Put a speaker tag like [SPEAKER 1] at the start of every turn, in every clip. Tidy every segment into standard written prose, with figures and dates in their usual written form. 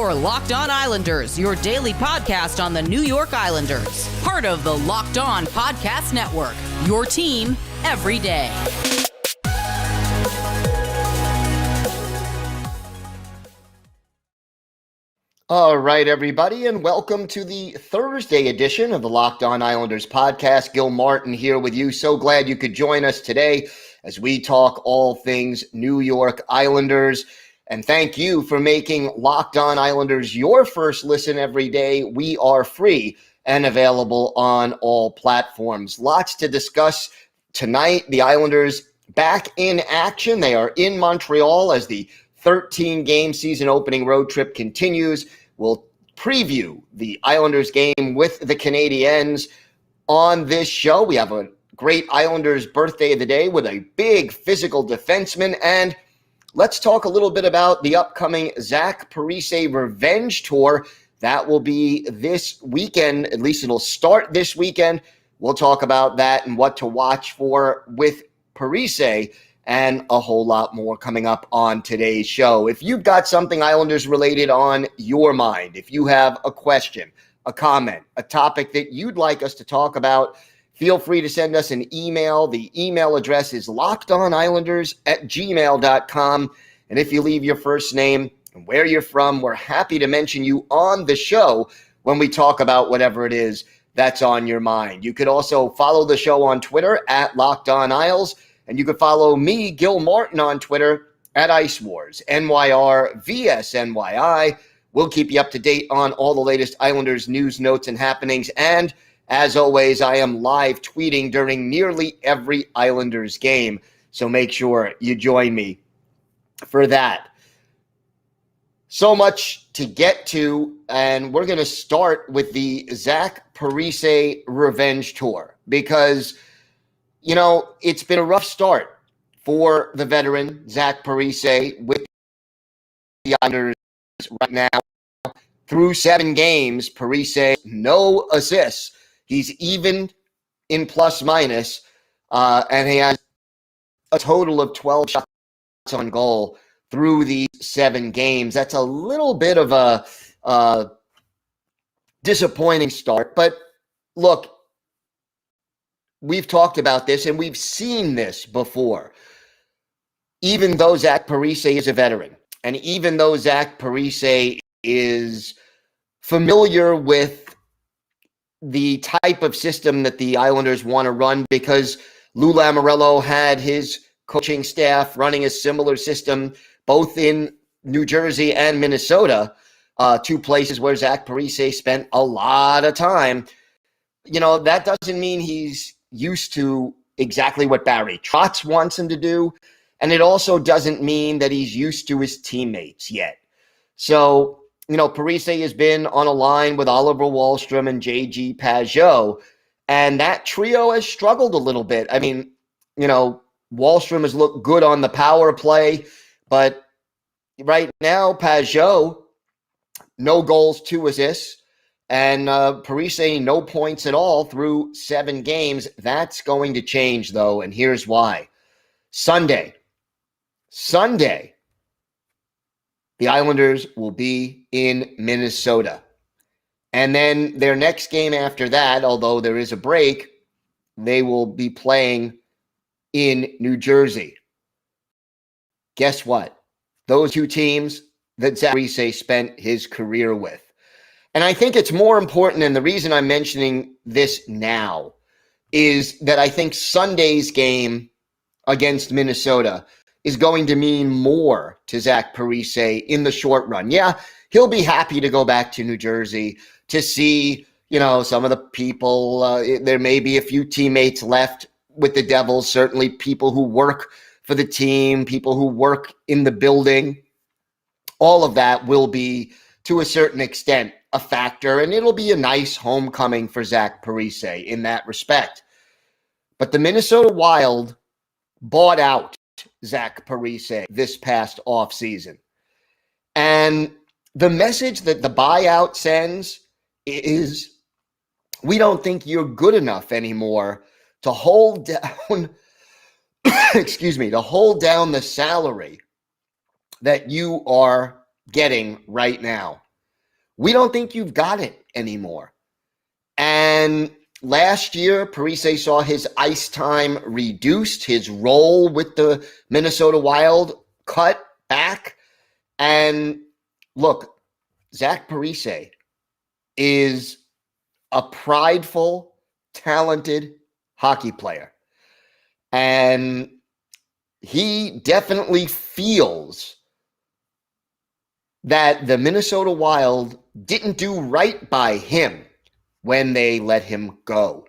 [SPEAKER 1] You're Locked On Islanders, your daily podcast on the New York Islanders. Part of the Locked On Podcast Network, your team every day.
[SPEAKER 2] All right, everybody, and welcome to the Thursday edition of the Locked On Islanders podcast. Gil Martin here with you. So glad you could join us today as we talk all things New York Islanders. And thank you for making Locked On Islanders your first listen every day. We are free and available on all platforms. Lots to discuss tonight. The Islanders back in action. They are in Montreal as the 13-game season opening road trip continues. We'll preview the Islanders game with the Canadiens on this show. We have a great Islanders birthday of the day with a big physical defenseman, and let's talk a little bit about the upcoming Zach Parise Revenge Tour. That will be this weekend. At least it'll start this weekend. We'll talk about that and what to watch for with Parise and a whole lot more coming up on today's show. If you've got something Islanders related on your mind, if you have a question, a comment, a topic that you'd like us to talk about, feel free to send us an email. The email address is lockedonislanders@gmail.com. And if you leave your first name and where you're from, we're happy to mention you on the show when we talk about whatever it is that's on your mind. You could also follow the show on Twitter at LockedOnIsles, and you could follow me, Gil Martin, on Twitter at Ice Wars, NYRVSNYI. We'll keep you up to date on all the latest Islanders news, notes, and happenings. And as always, I am live tweeting during nearly every Islanders game, so make sure you join me for that. So much to get to, and we're going to start with the Zach Parise Revenge Tour because, you know, it's been a rough start for the veteran Zach Parise with the Islanders right now. Through 7 games, Parise, no assists. He's even in plus minus, and he has a total of 12 shots on goal through these 7 games. That's a little bit of a disappointing start. But look, we've talked about this and we've seen this before. Even though Zach Parise is a veteran, and even though Zach Parise is familiar with the type of system that the Islanders want to run, because Lou Lamoriello had his coaching staff running a similar system both in New Jersey and Minnesota, 2 places where Zach Parise spent a lot of time. You know, that doesn't mean he's used to exactly what Barry Trotz wants him to do, and it also doesn't mean that he's used to his teammates yet. So, you know, Parise has been on a line with Oliver Wahlstrom and J.G. Pageau, and that trio has struggled a little bit. I mean, you know, Wahlstrom has looked good on the power play, but right now, Pageau, no goals, 2 assists, and Parise, no points at all through 7 games. That's going to change, though, and here's why. Sunday, the Islanders will be in Minnesota. And then their next game after that, although there is a break, they will be playing in New Jersey. Guess what? Those 2 teams that Zach Parise spent his career with. And I think it's more important, and the reason I'm mentioning this now is that I think Sunday's game against Minnesota is going to mean more to Zach Parise in the short run. Yeah, he'll be happy to go back to New Jersey to see, you know, some of the people. There may be a few teammates left with the Devils, certainly people who work for the team, people who work in the building. All of that will be, to a certain extent, a factor, and it'll be a nice homecoming for Zach Parise in that respect. But the Minnesota Wild bought out Zach Parise this past offseason. And the message that the buyout sends is, we don't think you're good enough anymore to hold down, to hold down the salary that you are getting right now. we don't think you've got it anymore. And last year, Parise saw his ice time reduced, his role with the Minnesota Wild cut back. And look, Zach Parise is a prideful, talented hockey player. And he definitely feels that the Minnesota Wild didn't do right by him when they let him go.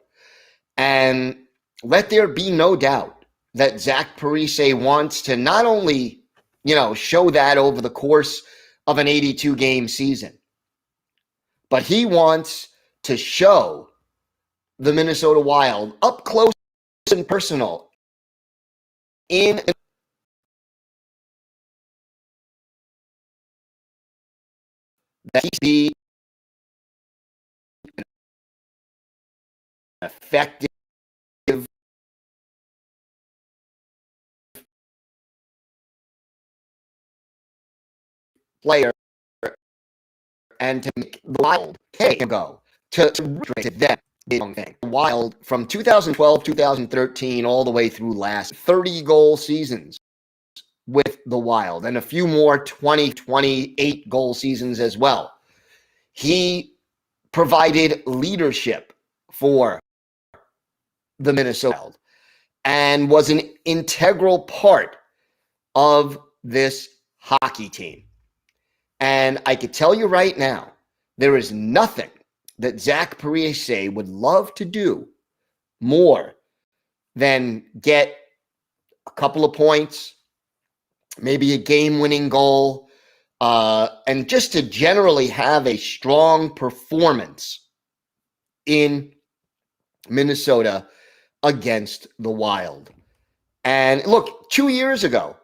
[SPEAKER 2] And let there be no doubt that Zach Parise wants to not only, show that over the course of an 82-game season, but he wants to show the Minnesota Wild up close and personal in that he's be an effective player and to make the Wild go to them. Thing. Wild from 2012, 2013, all the way through last 30-goal seasons with the Wild and a few more 20, 28-goal seasons as well. He provided leadership for the Minnesota Wild and was an integral part of this hockey team. And I could tell you right now, there is nothing that Zach Parise would love to do more than get a couple of points, maybe a game-winning goal, and just to generally have a strong performance in Minnesota against the Wild. And look, 2 years ago,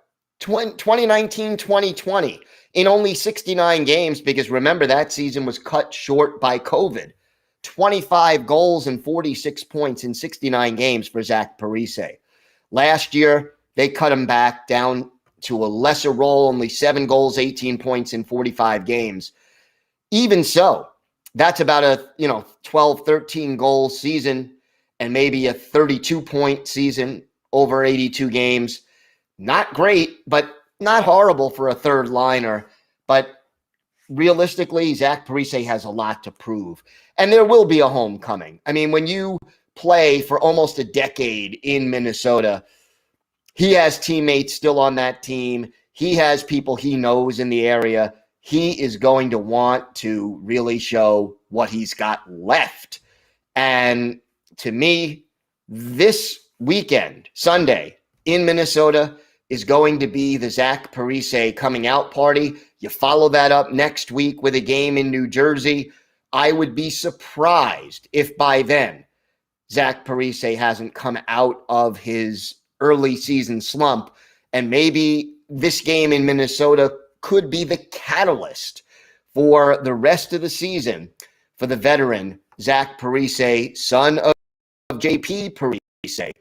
[SPEAKER 2] 2019-2020, in only 69 games, because remember that season was cut short by COVID, 25 goals and 46 points in 69 games for Zach Parise. Last year, they cut him back down to a lesser role, only 7 goals, 18 points in 45 games. Even so, that's about a 12, 13 goal season and maybe a 32-point season over 82 games. Not great, but not horrible for a third liner. But realistically, Zach Parise has a lot to prove. And there will be a homecoming. I mean, when you play for almost a decade in Minnesota, he has teammates still on that team. He has people he knows in the area. He is going to want to really show what he's got left. And to me, this weekend, Sunday, in Minnesota, is going to be the Zach Parise coming out party. You follow that up next week with a game in New Jersey. I would be surprised if by then Zach Parise hasn't come out of his early season slump, and maybe this game in Minnesota could be the catalyst for the rest of the season for the veteran Zach Parise, son of JP Parise,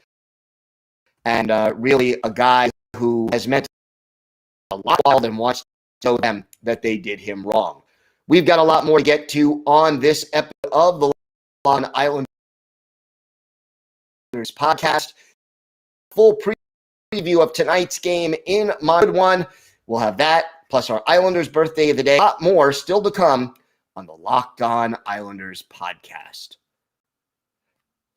[SPEAKER 2] and really a guy who has meant a lot and wants to show them that they did him wrong. We've got a lot more to get to on this episode of the Long Islanders podcast. Full preview of tonight's game in Montreal. We'll have that, plus our Islanders birthday of the day. A lot more still to come on the Locked On Islanders podcast.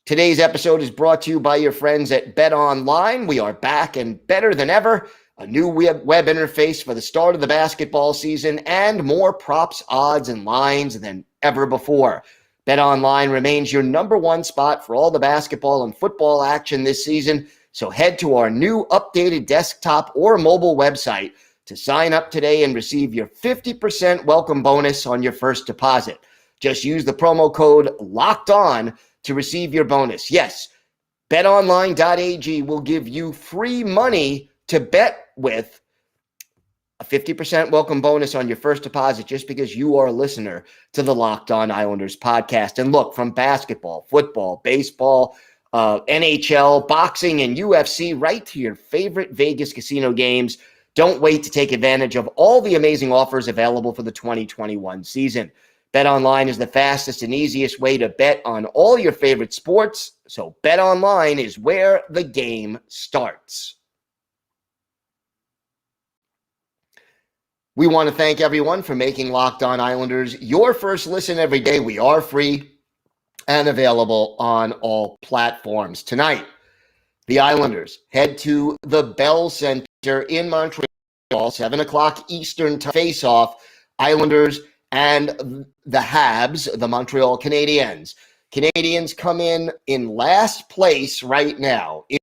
[SPEAKER 2] Today's episode is brought to you by your friends at BetOnline. We are back and better than ever. A new web interface for the start of the basketball season and more props, odds, and lines than ever before. BetOnline remains your number one spot for all the basketball and football action this season. So head to our new updated desktop or mobile website to sign up today and receive your 50% welcome bonus on your first deposit. Just use the promo code LOCKEDON to receive your bonus. Yes, betonline.ag will give you free money to bet with, a 50% welcome bonus on your first deposit just because you are a listener to the Locked On Islanders podcast. And look, from basketball, football, baseball, NHL, boxing, and UFC, right to your favorite Vegas casino games. Don't wait to take advantage of all the amazing offers available for the 2021 season. BetOnline is the fastest and easiest way to bet on all your favorite sports, so BetOnline is where the game starts. We want to thank everyone for making Locked On Islanders your first listen every day. We are free and available on all platforms. Tonight, the Islanders head to the Bell Center in Montreal, 7 o'clock Eastern time, face-off Islanders and the Habs, the Montreal Canadiens. Canadiens come in last place right now in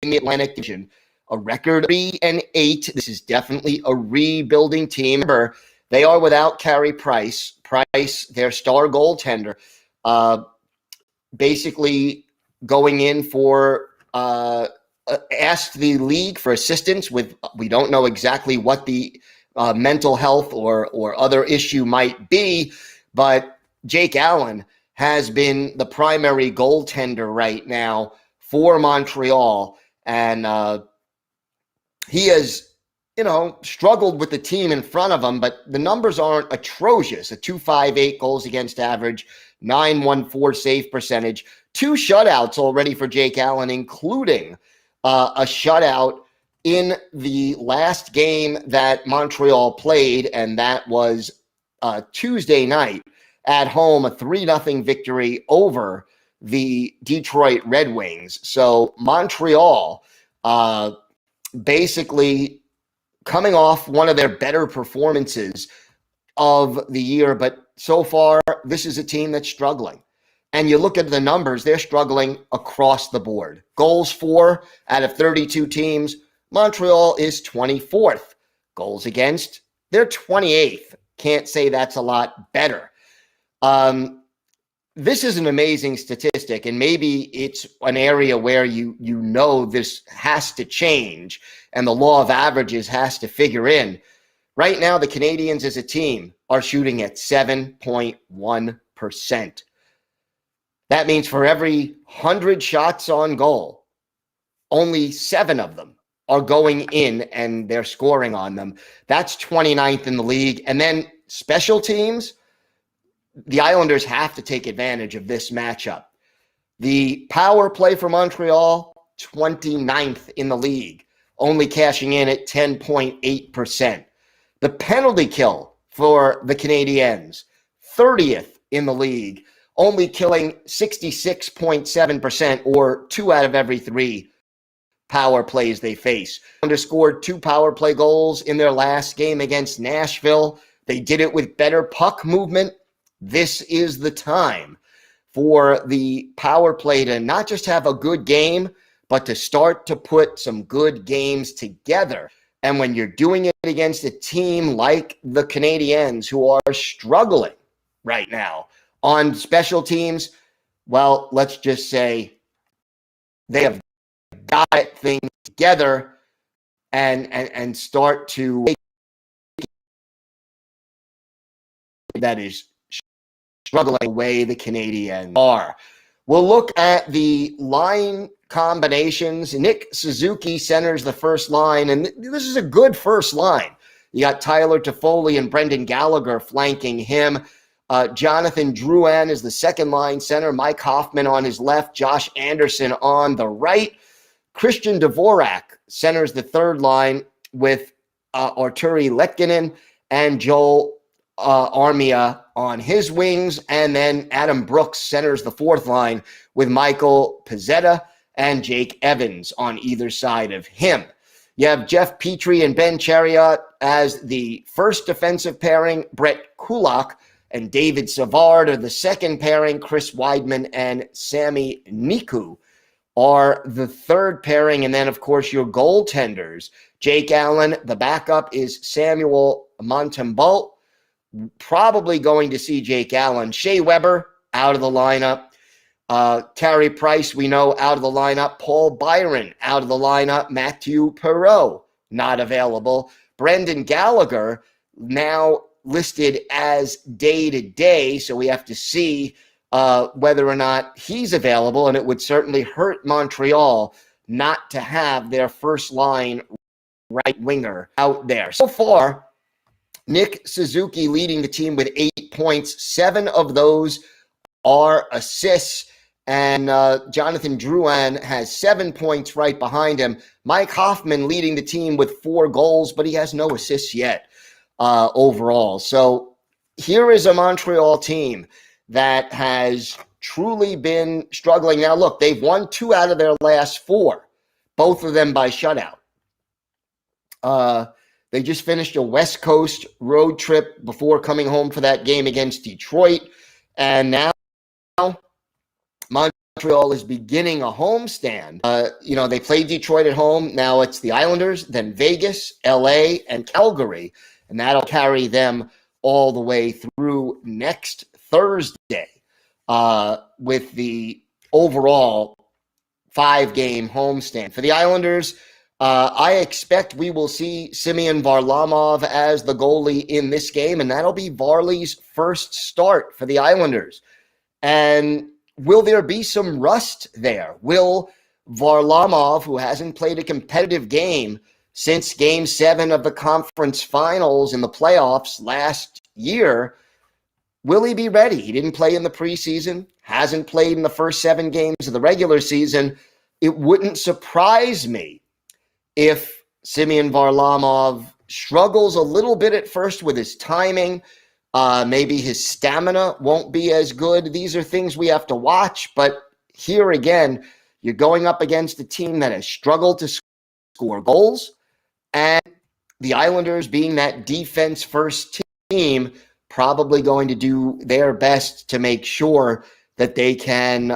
[SPEAKER 2] the Atlantic Division, a record 3-8. This is definitely a rebuilding team. Remember, they are without Carey Price. Price, their star goaltender, basically going in for asked the league for assistance with, we don't know exactly what the mental health or other issue might be, but Jake Allen has been the primary goaltender right now for Montreal, and he has, struggled with the team in front of him, but the numbers aren't atrocious. A 2.58 goals against average, 9.14 save percentage, 2 shutouts already for Jake Allen, including a shutout in the last game that Montreal played, and that was Tuesday night at home, a 3-0 victory over the Detroit Red Wings. So Montreal basically coming off one of their better performances of the year, but so far this is a team that's struggling. And you look at the numbers, they're struggling across the board. Goals for out of 32 teams, Montreal is 24th. Goals against, they're 28th. Can't say that's a lot better. This is an amazing statistic, and maybe it's an area where you know this has to change and the law of averages has to figure in. Right now, the Canadiens as a team are shooting at 7.1%. That means for every 100 shots on goal, only 7 of them are going in and they're scoring on them. That's 29th in the league. And then special teams, the Islanders have to take advantage of this matchup. The power play for Montreal, 29th in the league, only cashing in at 10.8%. The penalty kill for the Canadiens, 30th in the league, only killing 66.7%, or 2 out of every 3 power plays they face. Underscored 2 power play goals in their last game against Nashville. They did it with better puck movement. This is the time for the power play to not just have a good game, but to start to put some good games together. And when you're doing it against a team like the Canadiens, who are struggling right now on special teams, well, let's just say they have got things together and start to make that is struggling the way the Canadiens are. We'll look at the line combinations. Nick Suzuki centers the first line, and this is a good first line. You got Tyler Toffoli and Brendan Gallagher flanking him. Jonathan Drouin is the second line center. Mike Hoffman on his left. Josh Anderson on the right. Christian Dvorak centers the third line with Arturi Letkinen and Joel Armia on his wings. And then Adam Brooks centers the fourth line with Michael Pezzetta and Jake Evans on either side of him. You have Jeff Petrie and Ben Chariot as the first defensive pairing. Brett Kulak and David Savard are the second pairing. Chris Weidman and Sami Niku are the third pairing. And then, of course, your goaltenders. Jake Allen, the backup is Samuel Montembeault. Probably going to see Jake Allen. Shea Weber out of the lineup. Carey Price, we know, out of the lineup. Paul Byron out of the lineup. Mathieu Perreault not available. Brendan Gallagher now listed as day-to-day, so we have to see whether or not he's available, and it would certainly hurt Montreal not to have their first line right winger out there. So far, Nick Suzuki leading the team with 8 points. 7 of those are assists. And Jonathan Drouin has 7 points right behind him. Mike Hoffman leading the team with 4 goals, but he has no assists yet overall. So here is a Montreal team that has truly been struggling. Now, look, they've won 2 out of their last 4, both of them by shutout. They just finished a West Coast road trip before coming home for that game against Detroit. And now Montreal is beginning a homestand. They played Detroit at home. Now it's the Islanders, then Vegas, LA, and Calgary. And that'll carry them all the way through next Thursday with the overall 5-game homestand. For the Islanders, I expect we will see Semyon Varlamov as the goalie in this game, and that'll be Varley's first start for the Islanders. And will there be some rust there? Will Varlamov, who hasn't played a competitive game since Game 7 of the conference finals in the playoffs last year, will he be ready? He didn't play in the preseason, hasn't played in the first 7 games of the regular season. It wouldn't surprise me if Semyon Varlamov struggles a little bit at first with his timing. Maybe his stamina won't be as good. These are things we have to watch. But here again, you're going up against a team that has struggled to score goals. And the Islanders, being that defense-first team, probably going to do their best to make sure that they can,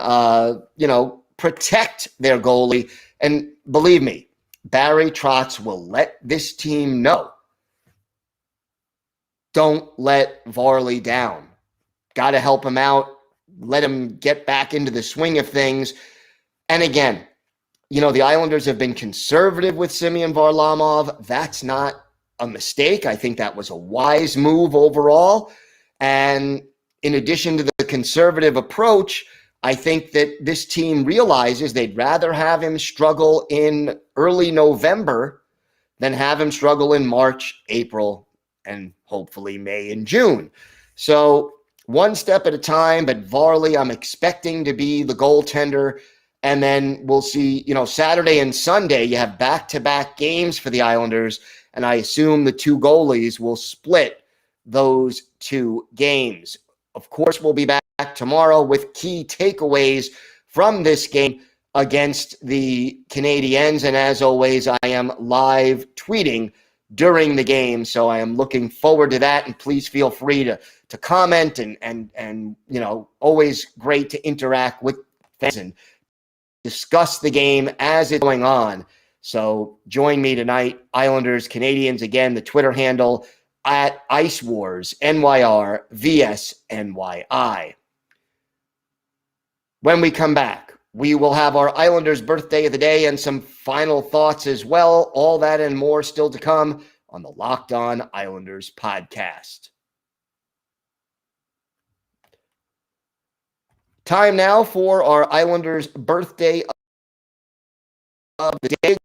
[SPEAKER 2] protect their goalie. And believe me, Barry Trotz will let this team know. Don't let Varley down. Got to help him out. Let him get back into the swing of things. And again, the Islanders have been conservative with Semyon Varlamov. That's not a mistake. I think that was a wise move overall. And in addition to the conservative approach, I think that this team realizes they'd rather have him struggle in early November than have him struggle in March, April, and hopefully May and June. So one step at a time, but Varley, I'm expecting to be the goaltender. And then we'll see, Saturday and Sunday, you have back-to-back games for the Islanders, and I assume the 2 goalies will split those 2 games. Of course, we'll be back tomorrow with key takeaways from this game against the Canadiens. And as always, I am live tweeting during the game, so I am looking forward to that. And please feel free to comment and always great to interact with fans and discuss the game as it's going on. So join me tonight, Islanders, Canadiens. Again, the Twitter handle at Ice Wars NYR VSNYI. When we come back, we will have our Islanders birthday of the day and some final thoughts as well. All that and more still to come on the Locked On Islanders podcast. Time now for our Islanders birthday of the day.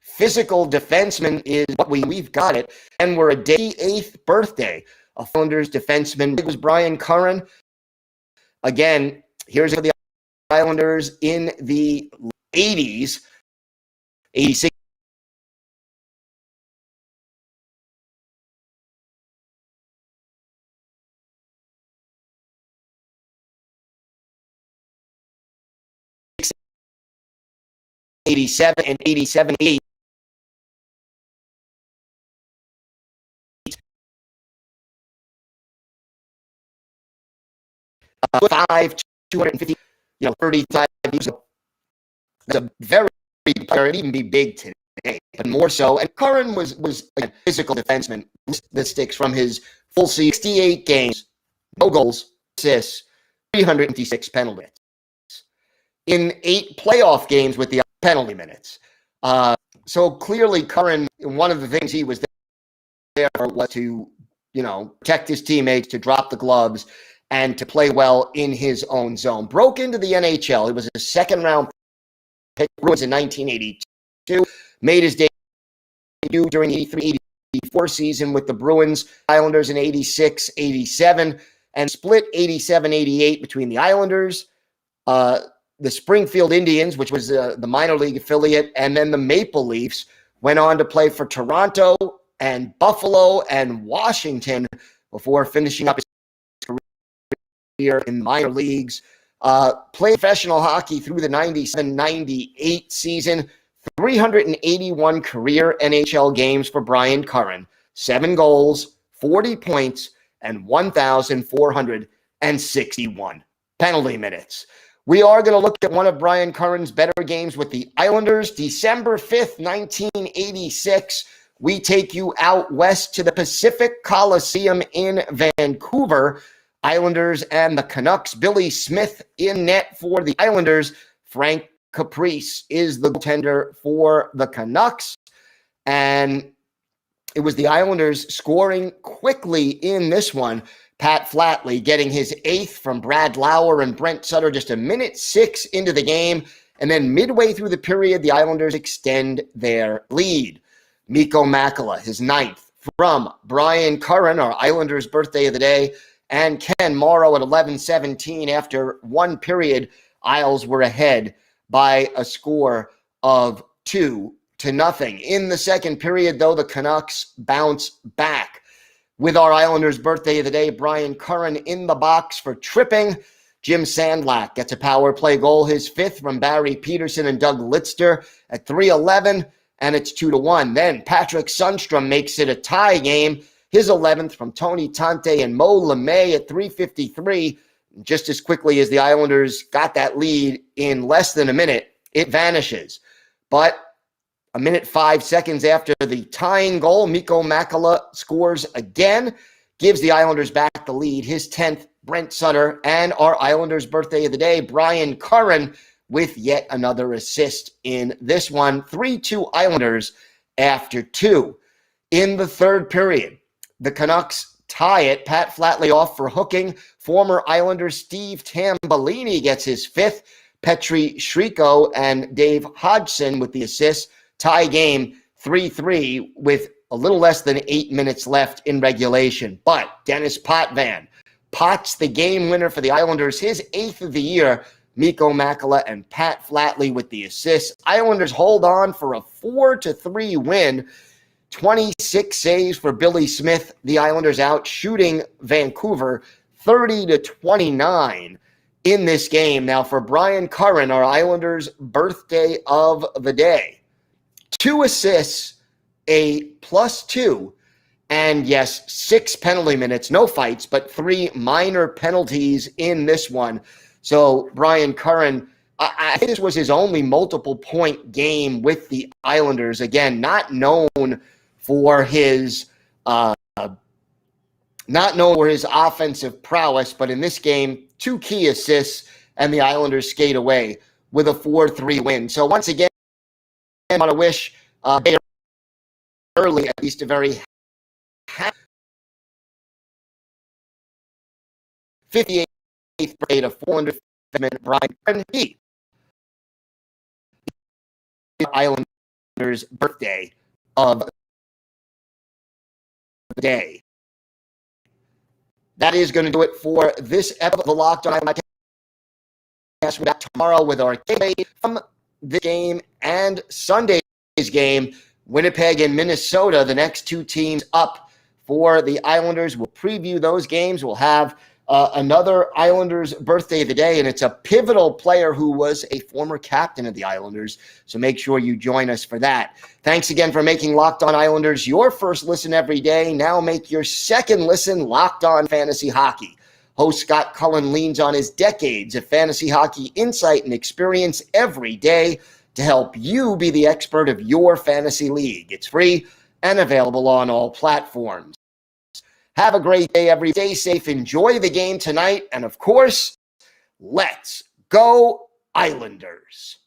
[SPEAKER 2] Physical defenseman is what we've got it. And we're a day 8th birthday of Islanders defenseman. It was Brian Curran. Again, here's the Islanders in the 80s, 86. '87 and '87. 5, 250, 35 years ago. That's a very big player. It'd even be big today, but more so. And Curran was a physical defenseman. The sticks from his full 68 games, no goals, assists, 356 penalty minutes. In 8 playoff games with the penalty minutes. So clearly Curran, one of the things he was there for was to, protect his teammates, to drop the gloves, and to play well in his own zone. Broke into the NHL. He was a second-round Bruins in 1982, made his debut during the 83-84 season with the Bruins, Islanders in 86-87, and split 87-88 between the Islanders, the Springfield Indians, which was the minor league affiliate, and then the Maple Leafs. Went on to play for Toronto and Buffalo and Washington before finishing up his career in minor leagues. Played professional hockey through the 97-98 season. 381 career NHL games for Brian Curran. 7 goals, 40 points, and 1,461 penalty minutes. We are going to look at one of Brian Curran's better games with the Islanders. December 5th, 1986. We take you out west to the Pacific Coliseum in Vancouver. Islanders and the Canucks. Billy Smith in net for the Islanders. Frank Caprice is the goaltender for the Canucks. And it was the Islanders scoring quickly in this one. Pat Flatley getting his 8th from Brad Lauer and Brent Sutter just a minute 6 into the game. And then midway through the period, the Islanders extend their lead. Mikko Makela, his 9th from Brian Curran, our Islanders' birthday of the day, and Ken Morrow at 11:17. After one period, Isles were ahead by a score of 2-0. In the second period, though, the Canucks bounce back. With our Islanders' birthday of the day, Brian Curran in the box for tripping. Jim Sandlak gets a power play goal, his 5th from Barry Peterson and Doug Litzter at 3:11, and it's 2-1. Then Patrick Sundstrom makes it a tie game, his 11th from Tony Tante and Mo LeMay at 3:53. Just as quickly as the Islanders got that lead in less than a minute, it vanishes. But a minute 5 seconds after the tying goal, Mikko Makela scores again, gives the Islanders back the lead. His 10th, Brent Sutter, and our Islanders' birthday of the day, Brian Curran, with yet another assist in this one. 3-2 Islanders after 2. In the third period, the Canucks tie it. Pat Flatley off for hooking. Former Islander Steve Tambellini gets his 5th. Petri Shriko and Dave Hodgson with the assists. Tie game 3-3 with a little less than 8 minutes left in regulation. But Dennis Potvin pots the game winner for the Islanders, his 8th of the year. Mikko Makela and Pat Flatley with the assists. Islanders hold on for a 4-3 win. 26 saves for Billy Smith. The Islanders out shooting Vancouver 30-29 in this game. Now for Brian Curran, our Islanders' birthday of the day. 2 assists, a +2, and yes, 6 penalty minutes, no fights, but 3 minor penalties in this one. So Brian Curran, I think this was his only multiple point game with the Islanders. Again, not known for his offensive prowess, but in this game, 2 key assists, and the Islanders skate away with a 4-3 win. So once again, I want to wish early, at least a very happy 58th birthday to 400th Brian Curran. The Islanders' birthday of the day. That is going to do it for this episode of the Locked On Islanders podcast. We're back tomorrow with our takeaway from the game and Sunday's game, Winnipeg and Minnesota, the next 2 teams up for the Islanders. We'll preview those games. We'll have another Islanders birthday of the day, and it's a pivotal player who was a former captain of the Islanders. So make sure you join us for that. Thanks again for making Locked On Islanders your first listen every day. Now make your second listen Locked On Fantasy Hockey. Host Scott Cullen leans on his decades of fantasy hockey insight and experience every day to help you be the expert of your fantasy league. It's free and available on all platforms. Have a great day, everybody. Stay safe. Enjoy the game tonight. And of course, let's go Islanders.